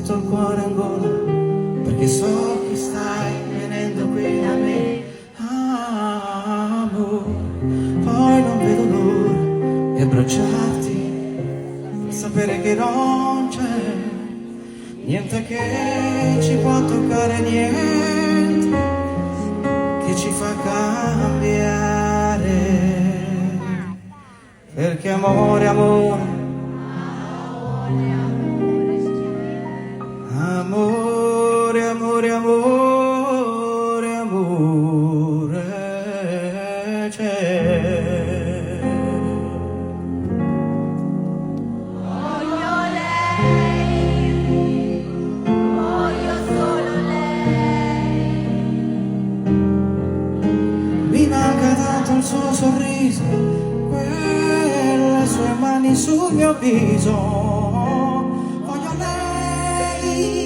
il cuore in gola, perché so che stai venendo qui da me, amore. Poi non vedo l'ora di abbracciarti, sapere che non c'è niente che ci può toccare, niente che ci fa cambiare, perché amore, amore, amore, amore, amore, amore c'è. Voglio lei, voglio solo lei. Mi manca tanto il suo sorriso, quelle sue mani sul mio viso. Voglio lei.